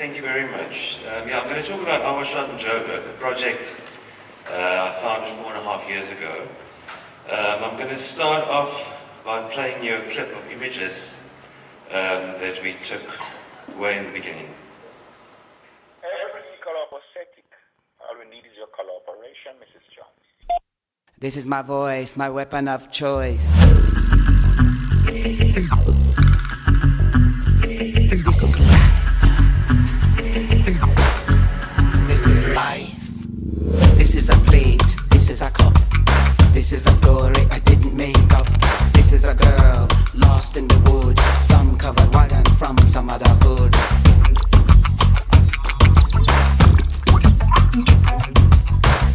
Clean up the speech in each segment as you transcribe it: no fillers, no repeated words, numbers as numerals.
Thank you very much. I'm going to talk about Our Shot in Joburg, a project I founded 4.5 years ago. I'm going to start off by playing you a clip of images that we took way in the beginning. Every collaborative, all we need is your collaboration, Mrs. Jones. This is my voice, my weapon of choice. This is life. This is life. This is a plate. This is a cup. This is a story I didn't make up. This is a girl lost in the wood. Some covered wagon from some other hood.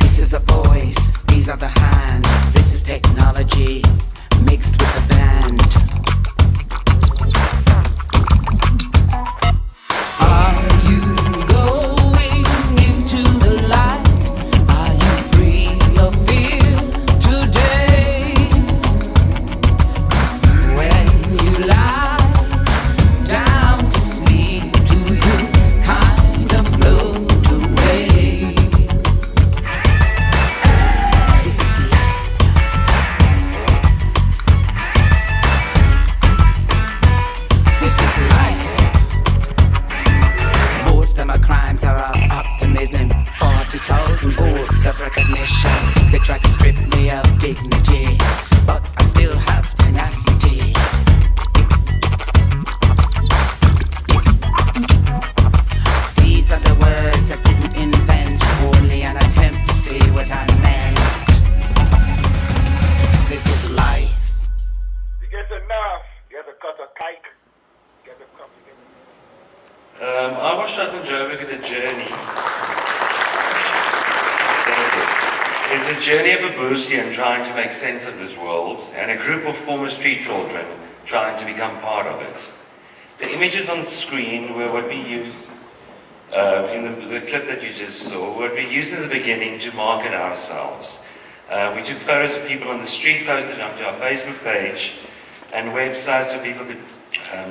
This is a voice. These are the hands. This is technology mixed with the band. Are you going into the light? Are you free of fear today? When you lie down to sleep, do you kind of float away? This is life. This is life. Most of my crimes are of optimism. 40,000 votes of recognition. They try to strip me of dignity, but I still have tenacity. These are the words I didn't invent, only an attempt to say what I meant. This is life. You get enough, get a cut of cake, get a cup, Our Shot in Joburg is a journey. It's a journey of a Boersian trying to make sense of this world, and a group of former street children trying to become part of it. The images on the screen were what we used in the clip that you just saw, what we used in the beginning to market ourselves. We took photos of people on the street, posted onto our Facebook page, and websites so people could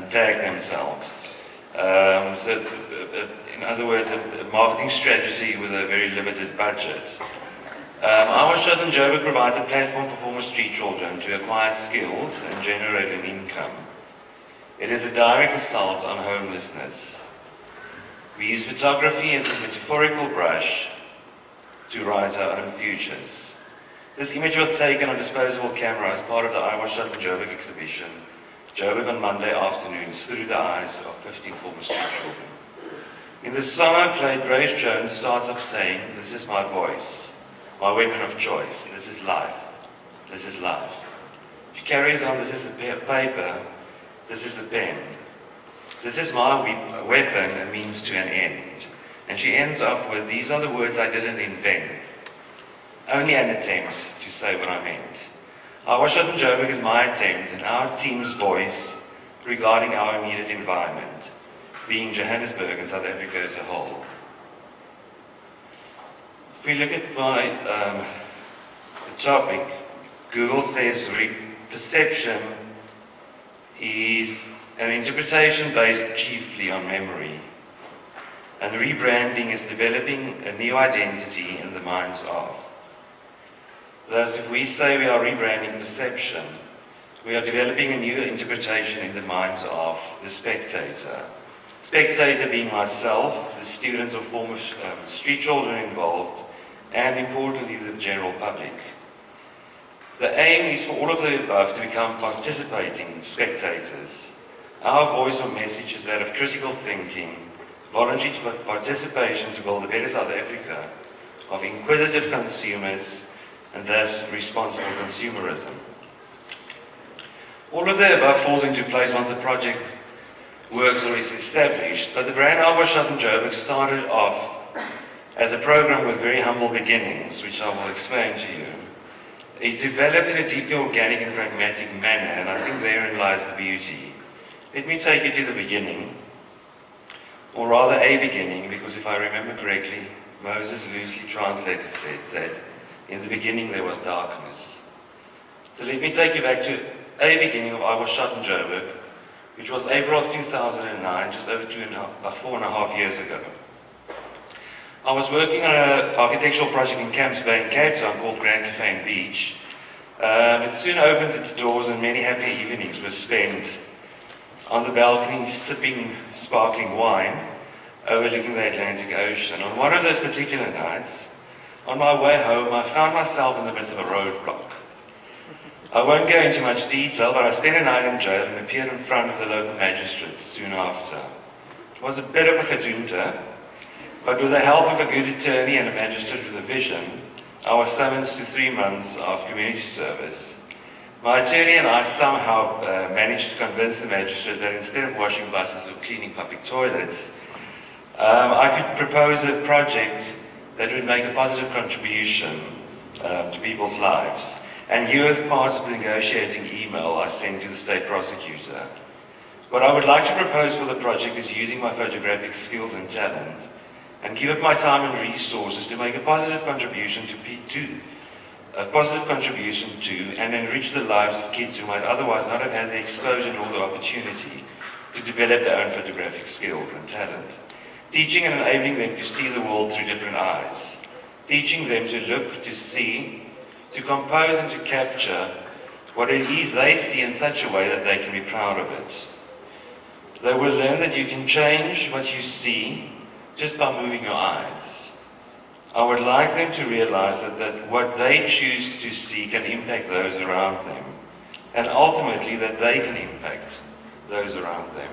tag themselves. In other words, a marketing strategy with a very limited budget. Our Shot in Joburg provides a platform for former street children to acquire skills and generate an income. It is a direct assault on homelessness. We use photography as a metaphorical brush to write our own futures. This image was taken on disposable camera as part of the Our Shot in Joburg exhibition, Joburg on Monday afternoons, through the eyes of 15 former street children. In the song I played, Grace Jones starts off saying, "This is my voice, my weapon of choice. This is life. This is life." She carries on, "This is the paper. This is the pen. This is my weapon, a means to an end." And she ends off with, "These are the words I didn't invent. Only an attempt to say what I meant." Our Shot in Joburg is my attempt and our team's voice regarding our immediate environment, being Johannesburg and South Africa as a whole. If we look at the topic, Google says perception is an interpretation based chiefly on memory, and rebranding is developing a new identity in the minds of. Thus, if we say we are rebranding perception, we are developing a new interpretation in the minds of the spectator. Spectator being myself, the students or former street children involved, and importantly, the general public. The aim is for all of the above to become participating spectators. Our voice or message is that of critical thinking, voluntary participation to build a better South Africa, of inquisitive consumers, and thus responsible consumerism. All of the above falls into place once the project works or is established, but the brand Our Shot in Joburg started off as a program with very humble beginnings, which I will explain to you. It developed in a deeply organic and pragmatic manner, and I think therein lies the beauty. Let me take you to the beginning, or rather a beginning, because if I remember correctly, Moses loosely translated said that in the beginning there was darkness. So let me take you back to a beginning of Our Shot in Joburg, which was April of 2009, just over 4.5 years ago. I was working on an architectural project in Camps Bay in Cape Town called Grand Cafe and Beach. It soon opened its doors and many happy evenings were spent on the balcony sipping sparkling wine overlooking the Atlantic Ocean. On one of those particular nights, on my way home, I found myself in the midst of a roadblock. I won't go into much detail, but I spent a night in jail and appeared in front of the local magistrates soon after. It was a bit of a gedoente, but with the help of a good attorney and a magistrate with a vision, I was summoned to 3 months of community service. My attorney and I somehow managed to convince the magistrate that instead of washing buses or cleaning public toilets, I could propose a project that would make a positive contribution to people's lives. And here are the parts of the negotiating email I sent to the state prosecutor. What I would like to propose for the project is using my photographic skills and talent and give of my time and resources to make a positive contribution to and enrich the lives of kids who might otherwise not have had the exposure nor the opportunity to develop their own photographic skills and talent. Teaching and enabling them to see the world through different eyes. Teaching them to look, to see, to compose and to capture what it is they see in such a way that they can be proud of it. They will learn that you can change what you see just by moving your eyes. I would like them to realize that what they choose to see can impact those around them, and ultimately that they can impact those around them.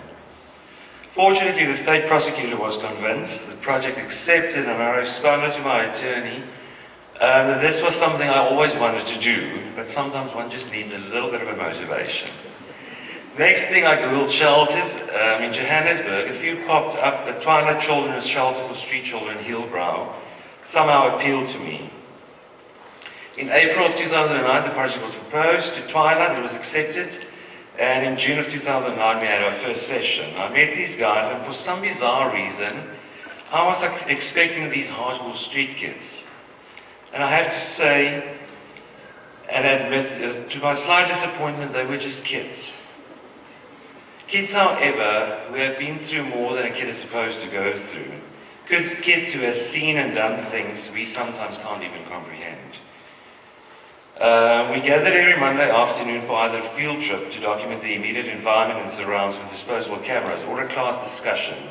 Fortunately, the state prosecutor was convinced, the project accepted, and I responded to my attorney that this was something I always wanted to do, but sometimes one just needs a little bit of a motivation. Next thing, I googled shelters in Johannesburg. A few popped up, but Twilight Children's Shelter for Street Children in Hillbrow somehow appealed to me. In April of 2009, the project was proposed to Twilight, it was accepted, and in June of 2009, we had our first session. I met these guys, and for some bizarre reason, I was expecting these hardcore street kids. And I have to say, and admit, to my slight disappointment, they were just kids. Kids, however, who have been through more than a kid is supposed to go through. Kids who have seen and done things we sometimes can't even comprehend. We gathered every Monday afternoon for either a field trip to document the immediate environment and surrounds with disposable cameras, or a class discussion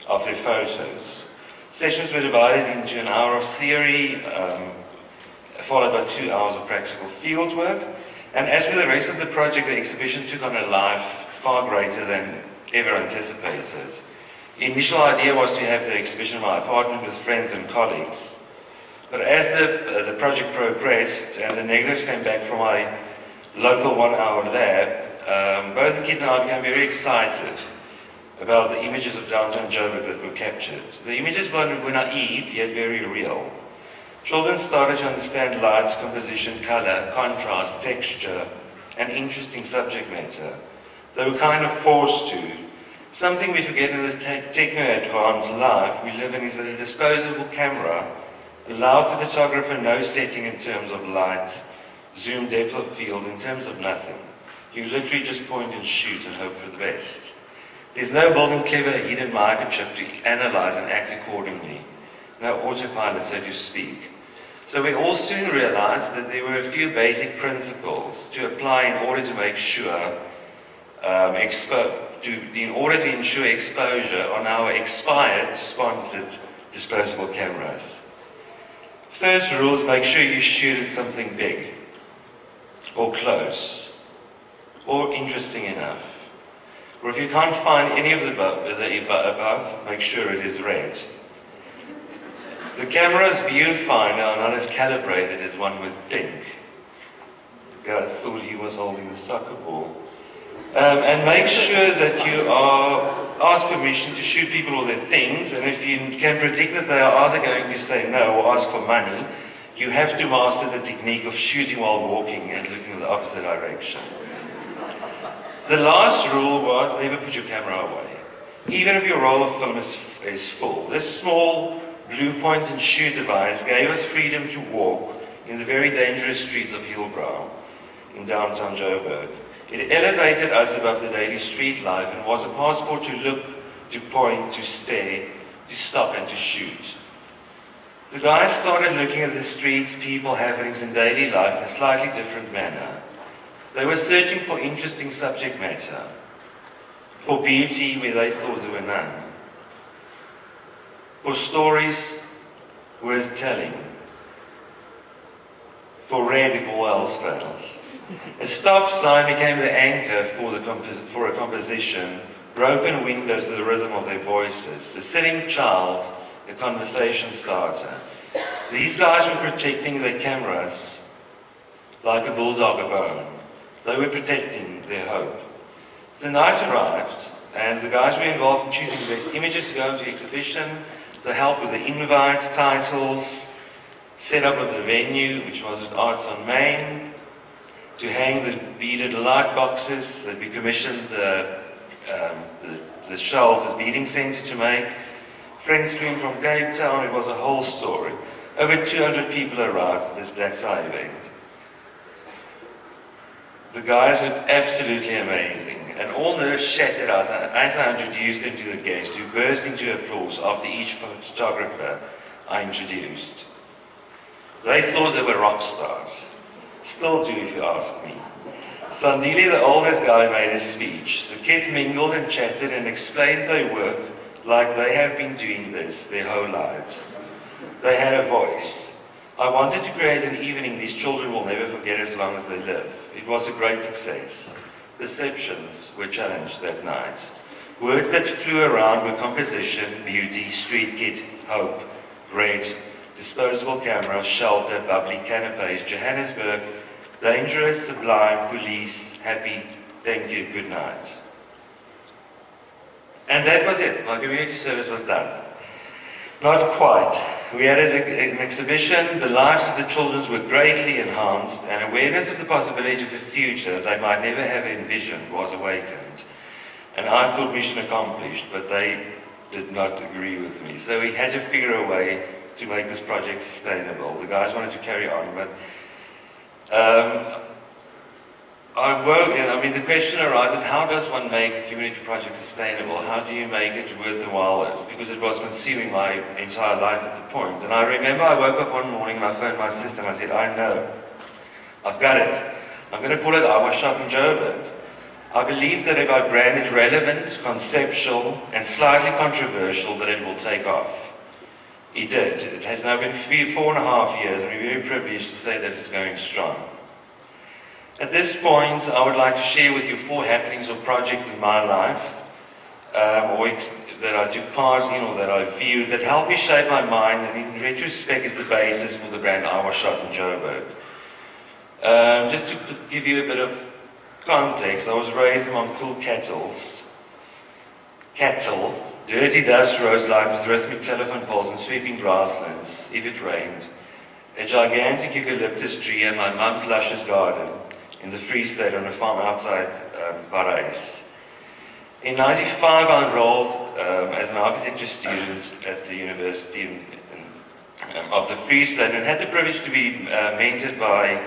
of their photos. Sessions were divided into an hour of theory, followed by 2 hours of practical field work. And as with the rest of the project, the exhibition took on a life far greater than ever anticipated. The initial idea was to have the exhibition in my apartment with friends and colleagues. But as the project progressed and the negatives came back from my local 1-hour lab, both the kids and I became very excited about the images of downtown Joburg that were captured. The images were naive, yet very real. Children started to understand light, composition, color, contrast, texture, and interesting subject matter. They were kind of forced to. Something we forget in this techno-advanced life we live in is that a disposable camera allows the photographer no setting in terms of light, zoom, depth of field, in terms of nothing. You literally just point and shoot and hope for the best. There's no building clever hidden microchip to analyze and act accordingly. No autopilot, so to speak. So we all soon realized that there were a few basic principles to apply in order to make sure in order to ensure exposure on our expired, sponsored disposable cameras. First rule is make sure you shoot at something big, or close, or interesting enough. Or if you can't find any of the above, make sure it is red. The camera's viewfinder are not as calibrated as one would think. The guy thought he was holding the soccer ball. And make sure that you ask permission to shoot people or their things, and if you can predict that they are either going to say no or ask for money, you have to master the technique of shooting while walking and looking in the opposite direction. The last rule was never put your camera away, even if your roll of film is full. This small blue point and shoot device gave us freedom to walk in the very dangerous streets of Hillbrow in downtown Joburg. It elevated us above the daily street life and was a passport to look, to point, to stare, to stop and to shoot. The guys started looking at the streets, people, happenings in daily life in a slightly different manner. They were searching for interesting subject matter, for beauty where they thought there were none, for stories worth telling, for red if all else fails. A stop sign became the anchor for a composition, broken windows to the rhythm of their voices, a sitting child, a conversation starter. These guys were protecting their cameras like a bulldog a bone. They were protecting their hope. The night arrived, and the guys were involved in choosing the best images to go into the exhibition, the help with the invites, titles, setup of the venue, which was at Arts on Main, to hang the beaded light boxes that we commissioned the shelves as beading centre to make. Friends flew in from Cape Town. It was a whole story. Over 200 people arrived at this black tie event. The guys were absolutely amazing, and all nerves shattered as I introduced them to the guests, who burst into applause after each photographer I introduced. They thought they were rock stars. Still do, if you ask me. Sandile, the oldest guy, made a speech. The kids mingled and chatted and explained their work like they have been doing this their whole lives. They had a voice. I wanted to create an evening these children will never forget as long as they live. It was a great success. Perceptions were challenged that night. Words that flew around were composition, beauty, street kid, hope, red, disposable camera, shelter, bubbly canapes, Johannesburg, dangerous, sublime, police, happy, thank you, good night. And that was it. My community service was done. Not quite. We had an exhibition. The lives of the children were greatly enhanced, and awareness of the possibility of a future they might never have envisioned was awakened. And I thought mission accomplished, but they did not agree with me. So we had to figure a way to make this project sustainable. The guys wanted to carry on, but the question arises, how does one make a community project sustainable? How do you make it worth the while? Because it was consuming my entire life at the point. And I remember I woke up one morning and I phoned my sister and I said, I know, I've got it. I'm going to call it Our Shop in Joburg. I believe that if I brand it relevant, conceptual, and slightly controversial, that it will take off. It did. It has now been 4.5 years, and we're very privileged to say that it's going strong. At this point, I would like to share with you 4 happenings or projects in my life that I took part in or that I viewed that helped me shape my mind and in retrospect is the basis for the brand Our Shop in Joburg. Just to give you a bit of context, I was raised among cool cattle, dirty dust rose lined with rhythmic telephone poles and sweeping grasslands, if it rained, a gigantic eucalyptus tree and my mum's luscious garden in the Free State on a farm outside Paris. In 1995, I enrolled as an architecture student at the University of the Free State and had the privilege to be mentored by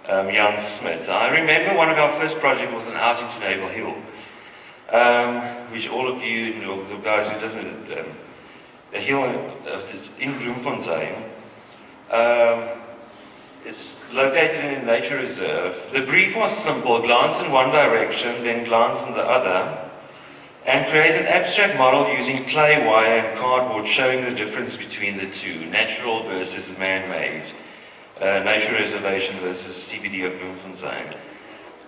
Jan Smith. I remember one of our first projects was an outing to Naval Hill, which all of you, the guys who doesn't, a hill in Bloemfontein. It's located in a nature reserve. The brief was simple: glance in one direction, then glance in the other, and create an abstract model using clay wire and cardboard showing the difference between the two, natural versus man-made, nature reservation versus CBD of Bloemfontein.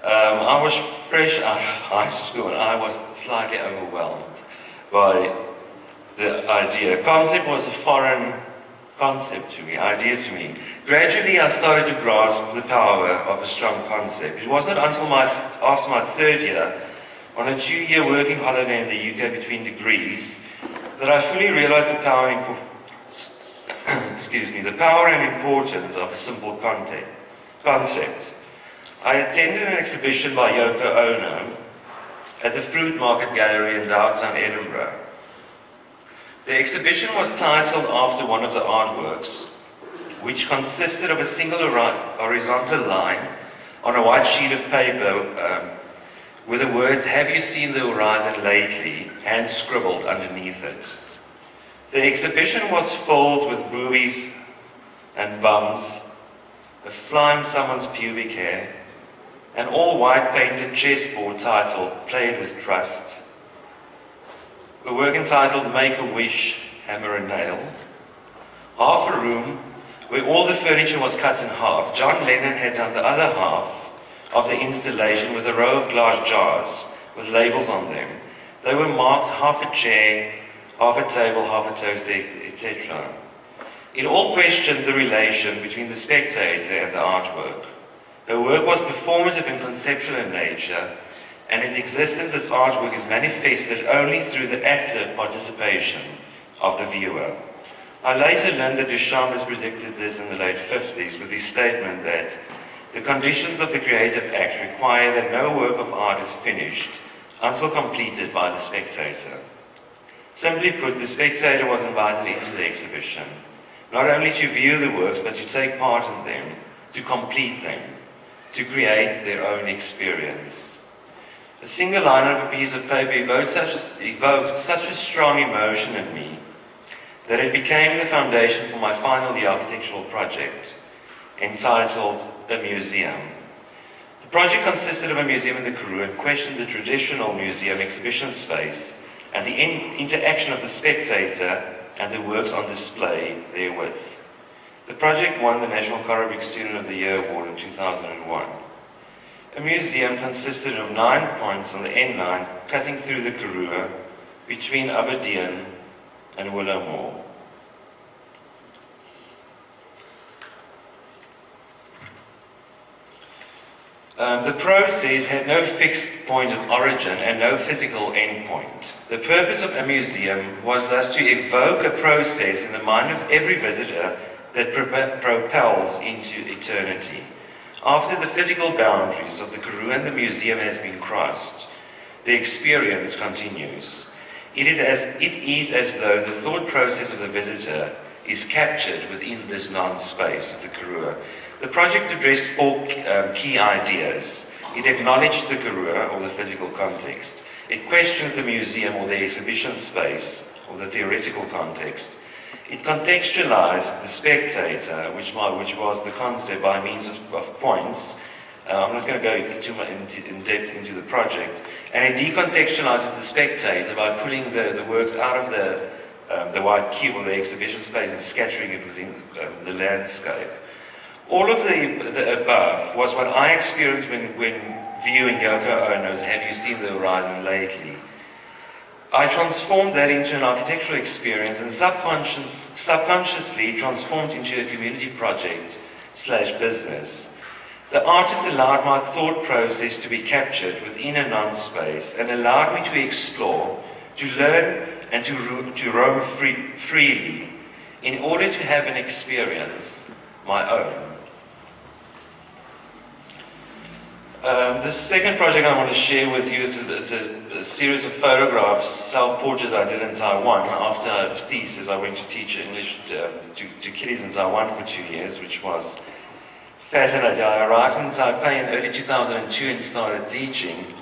I was fresh out of high school and I was slightly overwhelmed by the idea. Concept was a foreign concept to me, idea to me. Gradually I started to grasp the power of a strong concept. It wasn't until after my 3rd year, on a 2-year working holiday in the UK between degrees, that I fully realized the power and importance of a simple concept. I attended an exhibition by Yoko Ono at the Fruit Market Gallery in downtown Edinburgh. The exhibition was titled after one of the artworks, which consisted of a single horizontal line on a white sheet of paper with the words, "Have you seen the horizon lately?" hand scribbled underneath it. The exhibition was filled with boobies and bums, a fly in someone's pubic hair, an all-white painted chessboard titled "Played with Trust," a work entitled "Make a Wish, Hammer and Nail," half a room where all the furniture was cut in half. John Lennon had done the other half of the installation with a row of glass jars with labels on them. They were marked half a chair, half a table, half a toaster, etc. It all questioned the relation between the spectator and the artwork. The work was performative and conceptual in nature, and its existence as artwork is manifested only through the active participation of the viewer. I later learned that Duchamp has predicted this in the late 50s with his statement that the conditions of the creative act require that no work of art is finished until completed by the spectator. Simply put, the spectator was invited into the exhibition, not only to view the works, but to take part in them, to complete them, to create their own experience. A single line of a piece of paper evoked such a strong emotion in me that it became the foundation for my final year architectural project, entitled A Museum. The project consisted of a museum in the Karoo and questioned the traditional museum exhibition space and the interaction of the spectator and the works on display therewith. The project won the National Karoo Student of the Year Award in 2001. A museum consisted of 9 points on the N9 cutting through the Karoo between Aberdeen and Willowmore. The process had no fixed point of origin and no physical endpoint. The purpose of a museum was thus to evoke a process in the mind of every visitor that propels into eternity. After the physical boundaries of the Karoo and the museum has been crossed, the experience continues. It is as though the thought process of the visitor is captured within this non-space of the Karoo. The project addressed 4 key ideas. It acknowledged the Karoo, or the physical context. It questions the museum or the exhibition space, or the theoretical context. It contextualized the spectator, which was the concept by means of points. I'm not going to go too much in depth into the project. And it decontextualizes the spectator by pulling the works out of the white cube or the exhibition space and scattering it within the landscape. All of the above was what I experienced when viewing Yoko Ono's "Have You Seen the Horizon Lately?" I transformed that into an architectural experience and subconsciously transformed into a community project / business. The artist allowed my thought process to be captured within a non-space and allowed me to explore, to learn, and to roam freely in order to have an experience my own. The second project I want to share with you is a series of photographs, self-portraits I did in Taiwan. After a thesis, I went to teach English to kiddies in Taiwan for 2 years, which was fascinating. I arrived in Taipei in early 2002 and started teaching.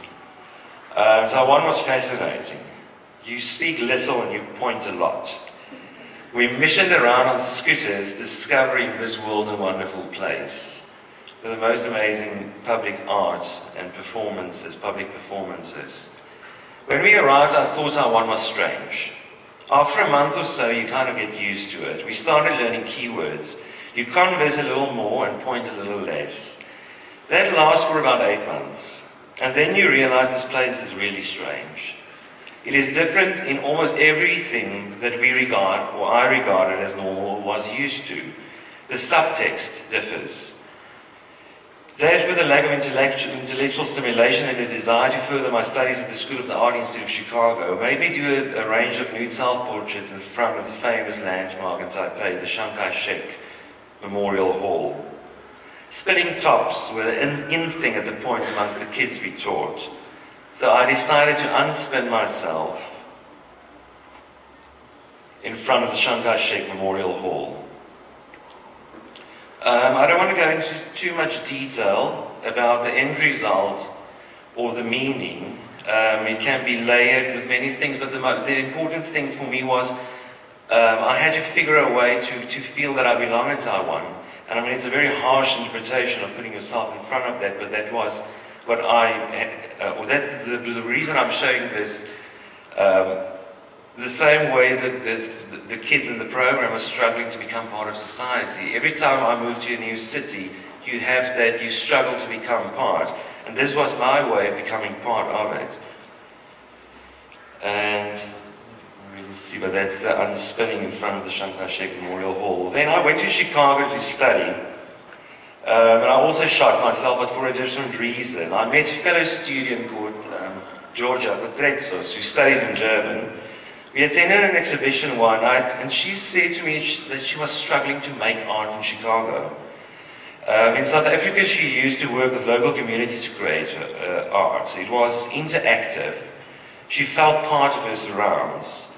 Taiwan was fascinating. You speak little and you point a lot. We missioned around on scooters, discovering this world and wonderful place. The most amazing public art and public performances. When we arrived, I thought Taiwan was strange. After a month or so, you kind of get used to it. We started learning keywords. You converse a little more and point a little less. That lasts for about 8 months. And then you realize this place is really strange. It is different in almost everything that we regard, or I regarded as normal, or was used to. The subtext differs. That, with a lack of intellectual stimulation and a desire to further my studies at the School of the Art Institute of Chicago, made me do a range of nude self-portraits in front of the famous landmark in Taipei, the Chiang Kai-shek Memorial Hall. Spinning tops were the in thing at the point amongst the kids we taught. So I decided to unspin myself in front of the Chiang Kai-shek Memorial Hall. I don't want to go into too much detail about the end result, or the meaning. It can be layered with many things, but the important thing for me was I had to figure a way to feel that I belong in Taiwan. And I mean, it's a very harsh interpretation of putting yourself in front of that, but that was what that's the reason I'm showing this. The same way that the kids in the program are struggling to become part of society. Every time I move to a new city, you have that, you struggle to become part. And this was my way of becoming part of it. And see, but that's the unspinning in front of the Chiang Kai-shek Memorial Hall. Then I went to Chicago to study. And I also shot myself, but for a different reason. I met a fellow student called Georgia Kotretsos, who studied in German. We attended an exhibition one night, and she said to me that she was struggling to make art in Chicago. In South Africa, she used to work with local communities to create art. It was interactive. She felt part of her surrounds.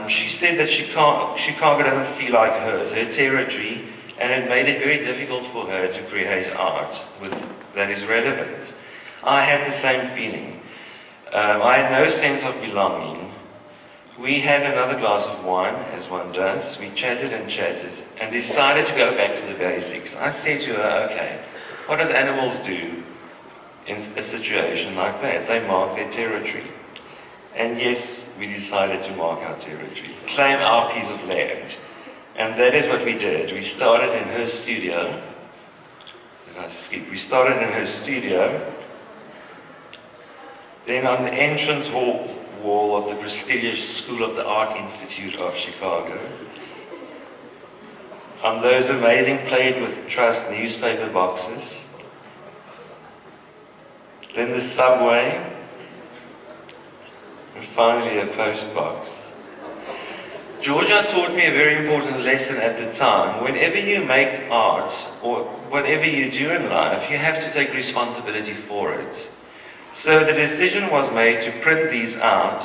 She said that Chicago doesn't feel like hers, her territory, and it made it very difficult for her to create art that is relevant. I had the same feeling. I had no sense of belonging. We had another glass of wine, as one does. We chatted and decided to go back to the basics. I said to her, okay, what does animals do in a situation like that? They mark their territory. And yes, we decided to mark our territory, claim our piece of land. And that is what we did. We started in her studio. We started in her studio. Then on the entrance wall of the prestigious School of the Art Institute of Chicago. On those amazing Played with Trust newspaper boxes. Then the subway. And finally a post box. Georgia taught me a very important lesson at the time. Whenever you make art, or whatever you do in life, you have to take responsibility for it. So the decision was made to print these out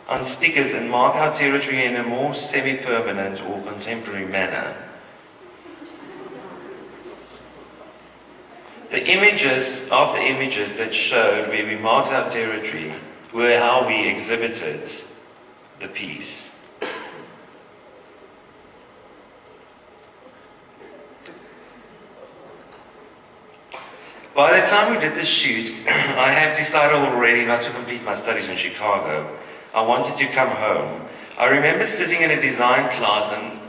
on stickers and mark our territory in a more semi-permanent or contemporary manner. The images that showed where we marked our territory were how we exhibited the piece. By the time we did the shoot, I have decided already not to complete my studies in Chicago. I wanted to come home. I remember sitting in a design class and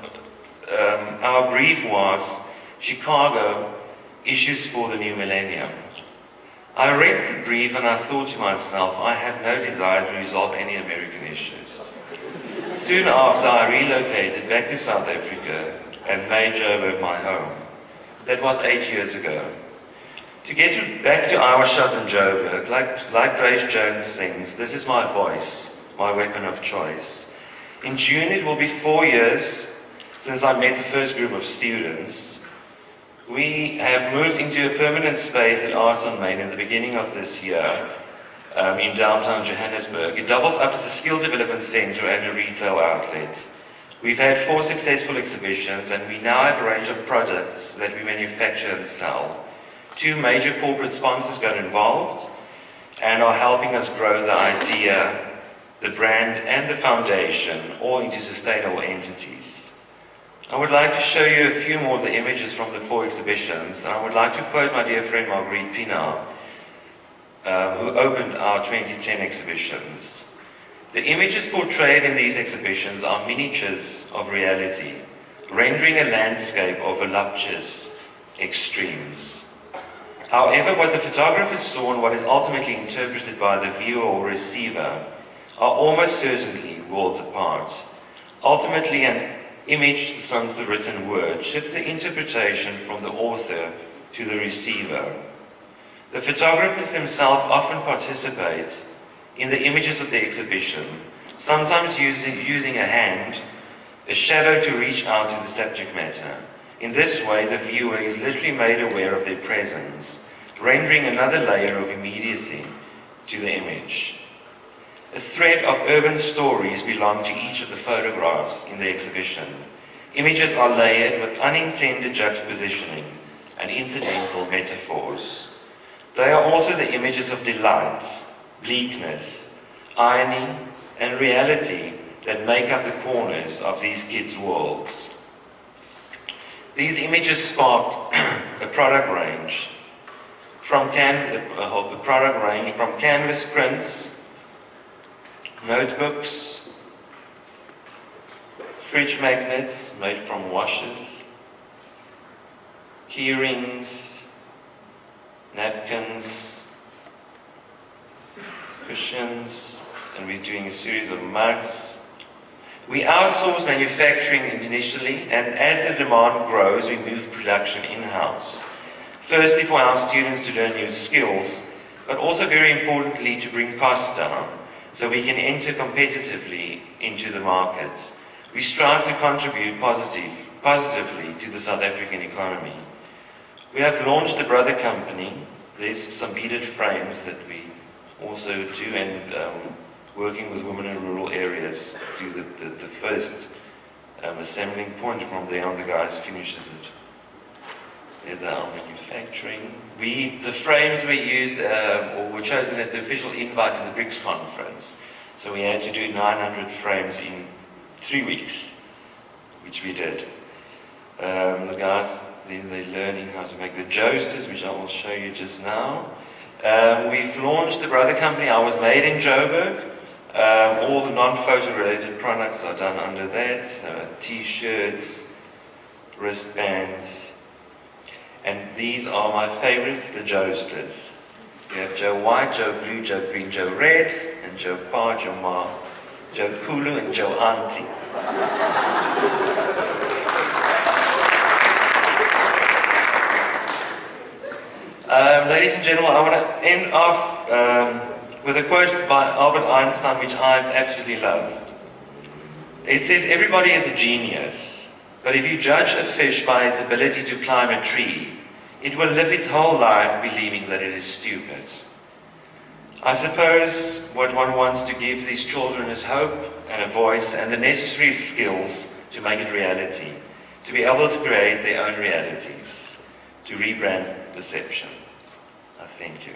our brief was Chicago, issues for the new millennium. I read the brief and I thought to myself, I have no desire to resolve any American issues. Soon after, I relocated back to South Africa and made Joburg my home. That was 8 years ago. To get back to our shot in Joburg, like Grace Jones sings, this is my voice, my weapon of choice. In June it will be 4 years since I met the first group of students. We have moved into a permanent space at Arts on Main in the beginning of this year in downtown Johannesburg. It doubles up as a skills development center and a retail outlet. We've had 4 successful exhibitions and we now have a range of products that we manufacture and sell. 2 major corporate sponsors got involved and are helping us grow the idea, the brand and the foundation all into sustainable entities. I would like to show you a few more of the images from the 4 exhibitions. And I would like to quote my dear friend Marguerite Pinault, who opened our 2010 exhibitions. The images portrayed in these exhibitions are miniatures of reality, rendering a landscape of voluptuous extremes. However, what the photographer saw and what is ultimately interpreted by the viewer or receiver are almost certainly worlds apart. Ultimately, an image, sans the written word, shifts the interpretation from the author to the receiver. The photographers themselves often participate in the images of the exhibition, sometimes using a hand, a shadow to reach out to the subject matter. In this way, the viewer is literally made aware of their presence, rendering another layer of immediacy to the image. A thread of urban stories belong to each of the photographs in the exhibition. Images are layered with unintended juxtapositioning and incidental metaphors. They are also the images of delight, bleakness, irony, and reality that make up the corners of these kids' worlds. These images sparked a product range from canvas prints, notebooks, fridge magnets made from washes, key rings, napkins, cushions, and we're doing a series of mugs. We outsource manufacturing initially, and as the demand grows, we move production in-house. Firstly, for our students to learn new skills, but also very importantly to bring costs down so we can enter competitively into the market. We strive to contribute positively to the South African economy. We have launched a brother company. There's some beaded frames that we also do, and working with women in rural areas to the first assembling point. From there on, the guys finishes it. There they are manufacturing. The frames we used were chosen as the official invite to the BRICS conference. So we had to do 900 frames in 3 weeks, which we did. The guys, they're learning how to make the joasters, which I will show you just now. We've launched the brother company. I was made in Joburg. All the non-photo related products are done under that. T-shirts, wristbands. And these are my favorites, the joasters. We have Joe White, Joe Blue, Joe Green, Joe Red, and Joe Pa, Joe Ma, Joe Kulu, and Joe Auntie. Ladies and gentlemen, I want to end off with a quote by Albert Einstein, which I absolutely love. It says, "Everybody is a genius, but if you judge a fish by its ability to climb a tree, it will live its whole life believing that it is stupid." I suppose what one wants to give these children is hope and a voice and the necessary skills to make it reality, to be able to create their own realities, to rebrand perception. I thank you.